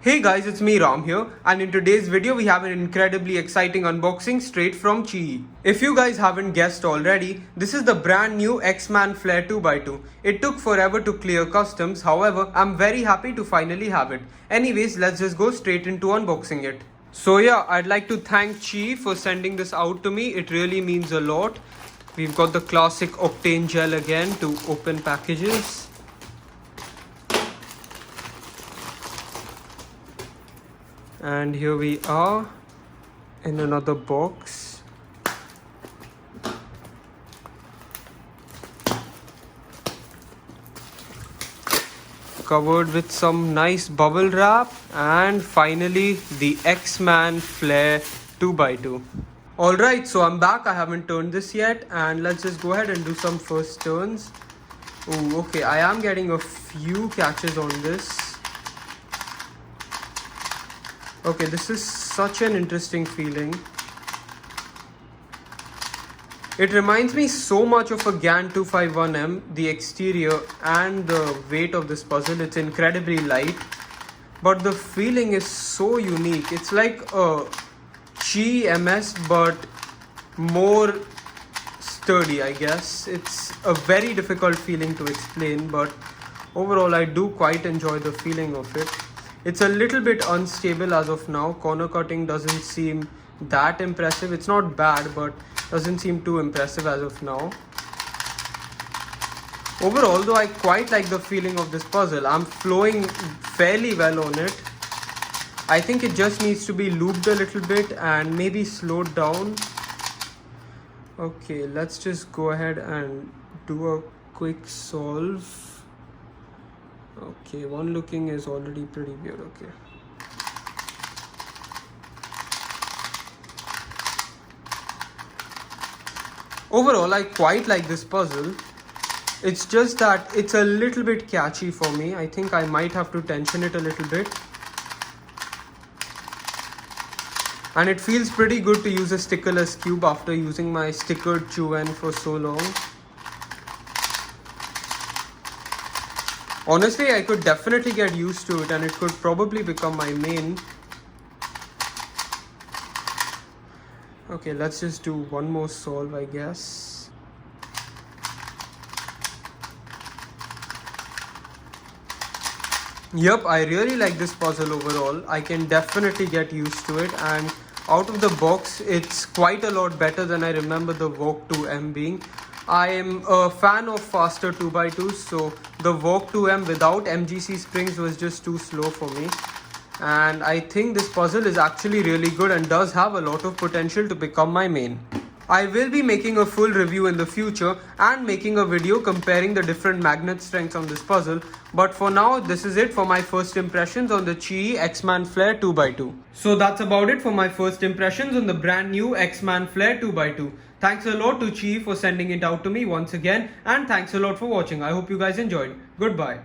Hey guys, it's me Ram here, and in today's video we have an incredibly exciting unboxing straight from Chi. If you guys haven't guessed already, this is the brand new X-Man Flare 2x2. It took forever to clear customs, however, I'm very happy to finally have it. Anyways, let's just go straight into unboxing it. So yeah, I'd like to thank Chi for sending this out to me. It really means a lot. We've got the classic octane gel again to open packages. And here we are in another box. Covered with some nice bubble wrap, and finally the X-Man Flare 2x2. Alright, so I'm back. I haven't turned this yet, and let's just go ahead and do some first turns. Oh, okay, I am getting a few catches on this. Okay, this is such an interesting feeling. It reminds me so much of a GAN 251M, the exterior and the weight of this puzzle. It's incredibly light, but the feeling is so unique. It's like a Chi MS but more sturdy, I guess. It's a very difficult feeling to explain, but overall I do quite enjoy the feeling of it. It's a little bit unstable as of now. Corner cutting doesn't seem that impressive. It's not bad, but doesn't seem too impressive as of now. Overall, though, I quite like the feeling of this puzzle. I'm flowing fairly well on it. I think it just needs to be lubed a little bit and maybe slowed down. Okay, let's just go ahead and do a quick solve. Okay, one looking is already pretty weird. Okay. Overall, I quite like this puzzle. It's just that it's a little bit catchy for me. I think I might have to tension it a little bit. And it feels pretty good to use a stickerless cube after using my stickered Chew-N for so long. Honestly, I could definitely get used to it, and it could probably become my main. Okay, let's just do one more solve, I guess. Yep, I really like this puzzle overall. I can definitely get used to it, and out of the box, it's quite a lot better than I remember the Vogue 2M being. I am a fan of faster 2x2s, so the Vogue 2M without MGC springs was just too slow for me. And I think this puzzle is actually really good and does have a lot of potential to become my main. I will be making a full review in the future and making a video comparing the different magnet strengths on this puzzle. But for now, this is it for my first impressions on the Chi X-Man Flare 2x2. So that's about it for my first impressions on the brand new X-Man Flare 2x2. Thanks a lot to Chi for sending it out to me once again, and thanks a lot for watching. I hope you guys enjoyed. Goodbye.